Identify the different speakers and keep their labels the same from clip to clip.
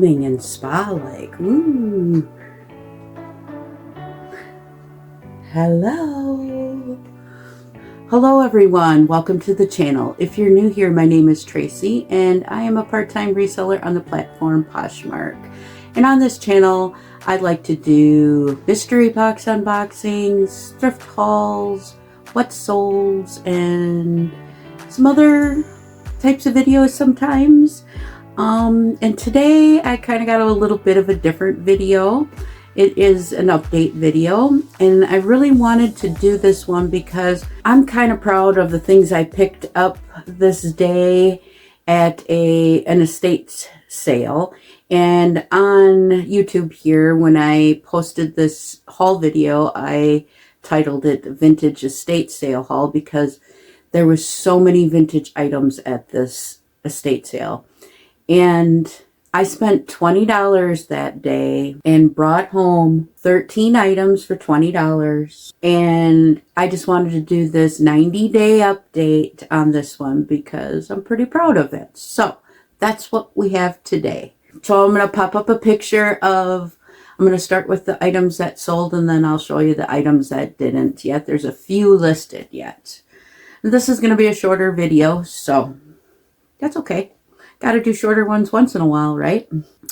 Speaker 1: calming and spa-like. Ooh. Hello. Hello everyone, welcome to the channel. If you're new here, my name is Tracy and I am a part-time reseller on the platform Poshmark. And on this channel, I'd like to do mystery box unboxings, thrift hauls, what solds, and some other types of videos sometimes. And today I kind of got a little bit of a different video. It is an update video, and I really wanted to do this one because I'm kind of proud of the things I picked up this day at an estate sale. And on YouTube here, when I posted this haul video, I titled it Vintage Estate Sale Haul because there was so many vintage items at this estate sale. And I spent $20 that day and brought home 13 items for $20. And I just wanted to do this 90-day update on this one because I'm pretty proud of it. So that's what we have today. So I'm going to pop up a picture of, I'm going to start with the items that sold and then I'll show you the items that didn't yet. There's a few listed yet. And this is going to be a shorter video, so that's okay. Got to do shorter ones once in a while, right?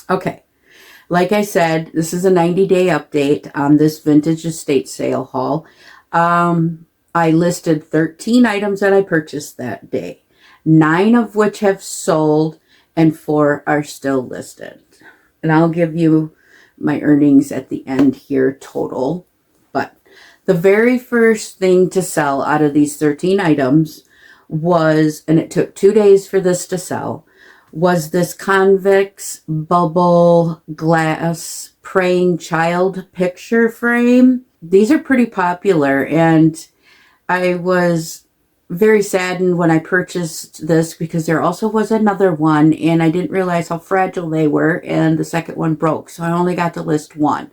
Speaker 1: Okay. Like I said, this is a 90-day update on this vintage estate sale haul. I listed 13 items that I purchased that day, 9 of which have sold and 4 are still listed. And I'll give you my earnings at the end here total. But the very first thing to sell out of these 13 items was, and it took 2 days for this to sell, was this convex bubble glass praying child picture frame. These are pretty popular, and I was very saddened when I purchased this because there also was another one and I didn't realize how fragile they were, and the second one broke, so I only got to list one.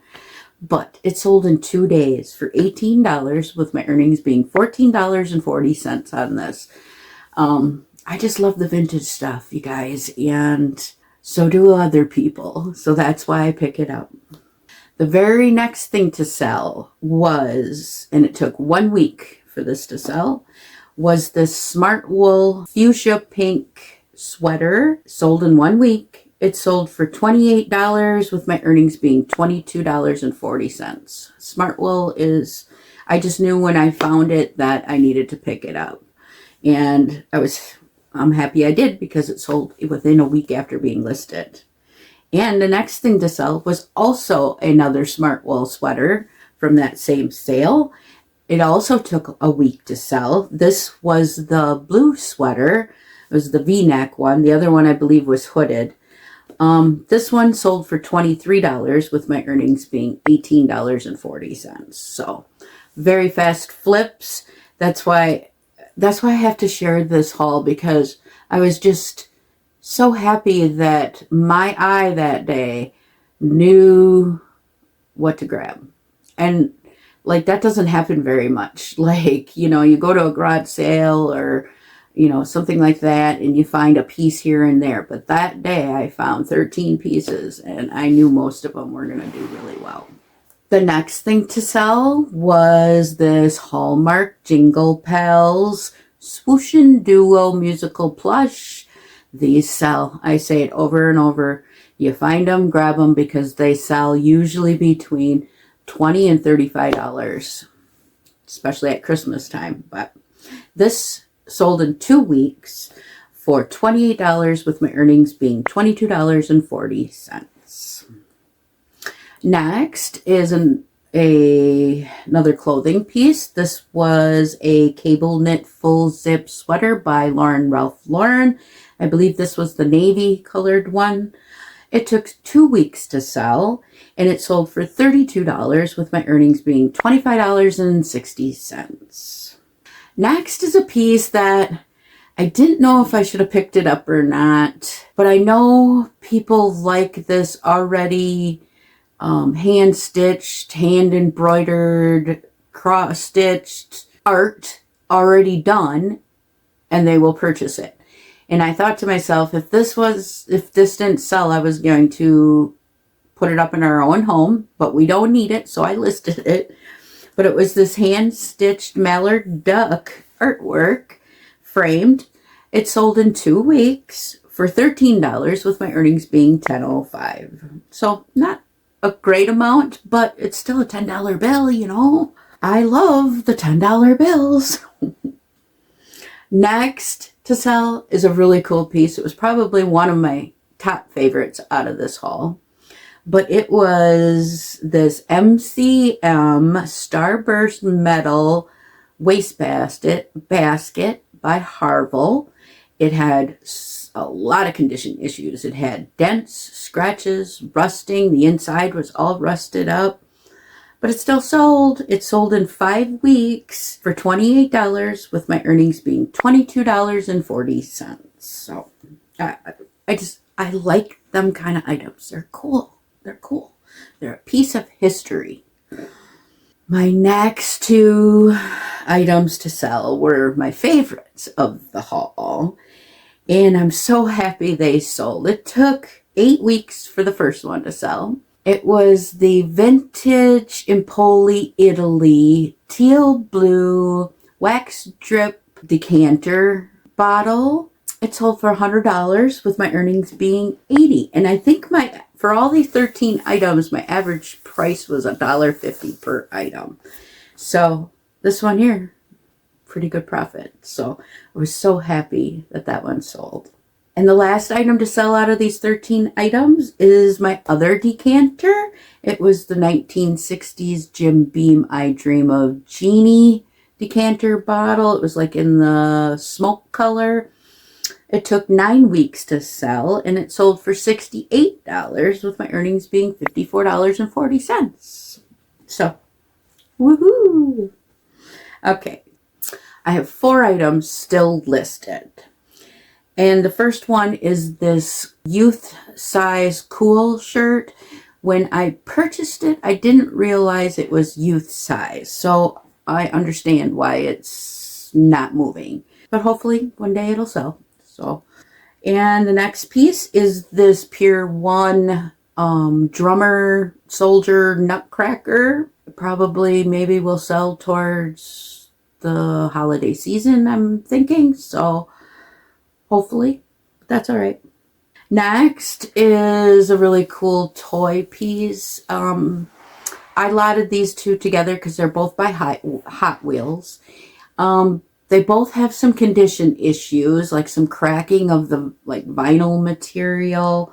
Speaker 1: But it sold in 2 days for $18, with my earnings being $14.40 on this. I just love the vintage stuff, you guys, and so do other people. So that's why I pick it up. The very next thing to sell was, and it took 1 week for this to sell, was this Smartwool fuchsia pink sweater. Sold in 1 week. It sold for $28, with my earnings being $22.40. Smartwool is, I just knew when I found it that I needed to pick it up. And I'm happy I did because it sold within a week after being listed. And the next thing to sell was also another Smartwool sweater from that same sale. It also took a week to sell. This was the blue sweater. It was the V-neck one. The other one I believe was hooded. This one sold for $23, with my earnings being $18.40. So very fast flips. That's why I have to share this haul, because I was just so happy that my eye that day knew what to grab. And like, that doesn't happen very much. Like, you know, you go to a garage sale or, you know, something like that, and you find a piece here and there. But that day I found 13 pieces and I knew most of them were going to do really well. The next thing to sell was this Hallmark Jingle Pals Swooshin' Duo musical plush. These sell. I say it over and over. You find them, grab them, because they sell usually between $20 and $35, especially at Christmas time. But this sold in 2 weeks for $28, with my earnings being $22.40. Next is another clothing piece. This was a cable knit full zip sweater by Ralph Lauren. I believe this was the navy colored one. It took 2 weeks to sell, and it sold for $32, with my earnings being $25.60. Next is a piece that I didn't know if I should have picked it up or not, but I know people like this already hand-stitched, hand-embroidered, cross-stitched art already done, and they will purchase it. And I thought to myself, if this didn't sell, I was going to put it up in our own home, but we don't need it, so I listed it. But it was this hand-stitched mallard duck artwork, framed. It sold in 2 weeks for $13, with my earnings being $10.05. So not a great amount, but it's still a $10 bill, you know. I love the $10 bills. Next to sell is a really cool piece. It was probably one of my top favorites out of this haul. But it was this MCM Starburst Metal Wastebasket by Harville. It had a lot of condition issues. It had dents, scratches, rusting. The inside was all rusted up. But it still sold. It sold in 5 weeks for $28, with my earnings being $22.40. So I like them kind of items. They're cool. They're cool. They're a piece of history. My next 2 items to sell were my favorites of the haul. And I'm so happy they sold. It took 8 weeks for the first one to sell. It was the Vintage Empoli Italy teal blue wax drip decanter bottle. It sold for $100, with my earnings being $80. And I think for all these 13 items, my average price was $1.50 per item. So this one here, pretty good profit. So I was so happy that one sold. And the last item to sell out of these 13 items is my other decanter. It was the 1960s Jim Beam I Dream of Jeannie decanter bottle. It was like in the smoke color. It took 9 weeks to sell, and it sold for $68, with my earnings being $54.40. So, woohoo! Okay, I have 4 items still listed. And the first one is this youth size cool shirt. When I purchased it, I didn't realize it was youth size. So I understand why it's not moving. But hopefully one day it'll sell. So, and the next piece is this Pier 1 drummer soldier nutcracker. Probably maybe will sell towards the holiday season, I'm thinking. So hopefully, that's all right. Next is a really cool toy piece. I lotted these 2 together because they're both by Hot Wheels. They both have some condition issues, like some cracking of the vinyl material,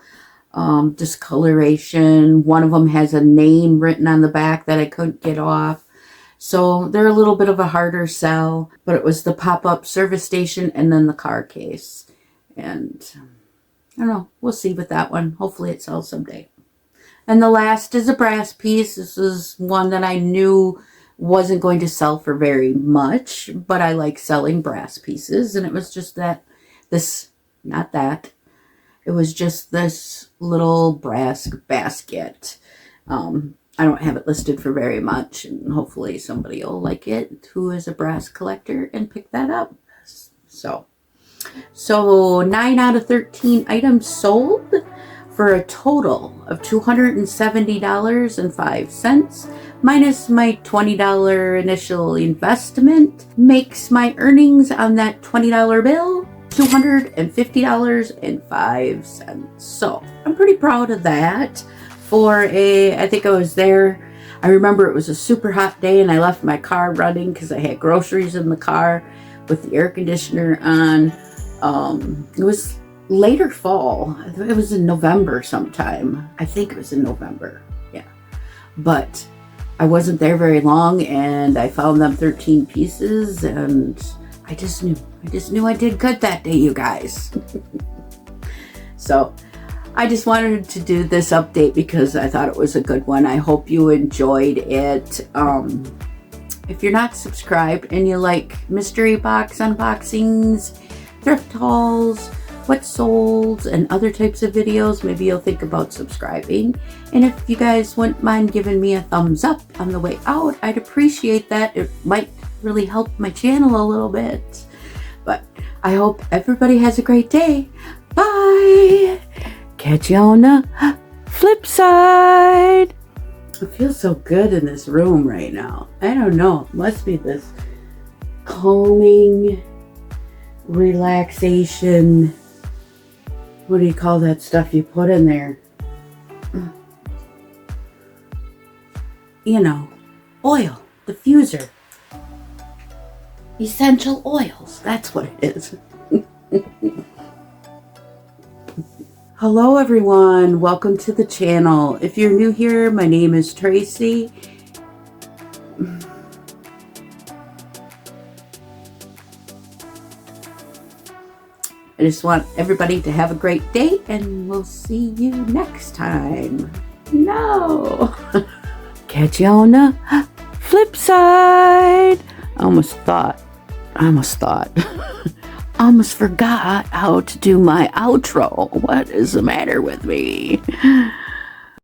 Speaker 1: discoloration. One of them has a name written on the back that I couldn't get off. So they're a little bit of a harder sell, but it was the pop-up service station and then the car case. And I don't know, we'll see with that one. Hopefully it sells someday. And the last is a brass piece. This is one that I knew wasn't going to sell for very much, but I like selling brass pieces. And it was just it was just this little brass basket. I don't have it listed for very much, and hopefully somebody will like it who is a brass collector and pick that up. So 9 out of 13 items sold for a total of $270.05, minus my $20 initial investment, makes my earnings on that $20 bill $250.05. So I'm pretty proud of that. I think I was there, I remember it was a super hot day and I left my car running because I had groceries in the car with the air conditioner on. It was later fall. It was in November sometime. I think it was in November. Yeah. But I wasn't there very long and I found them 13 pieces and I just knew I did good that day, you guys. So I just wanted to do this update because I thought it was a good one. I hope you enjoyed it. If you're not subscribed and you like mystery box unboxings, thrift hauls, what sold, and other types of videos, maybe you'll think about subscribing. And if you guys wouldn't mind giving me a thumbs up on the way out, I'd appreciate that. It might really help my channel a little bit. But I hope everybody has a great day. Bye. Catch you on the flip side. It feels so good in this room right now. I don't know. It must be this calming relaxation. What do you call that stuff you put in there? You know, oil, diffuser. Essential oils. That's what it is. Hello everyone, welcome to the channel. If you're new here, my name is Tracy. I just want everybody to have a great day and we'll see you next time. No. Catch you on the flip side. I almost forgot how to do my outro. What is the matter with me?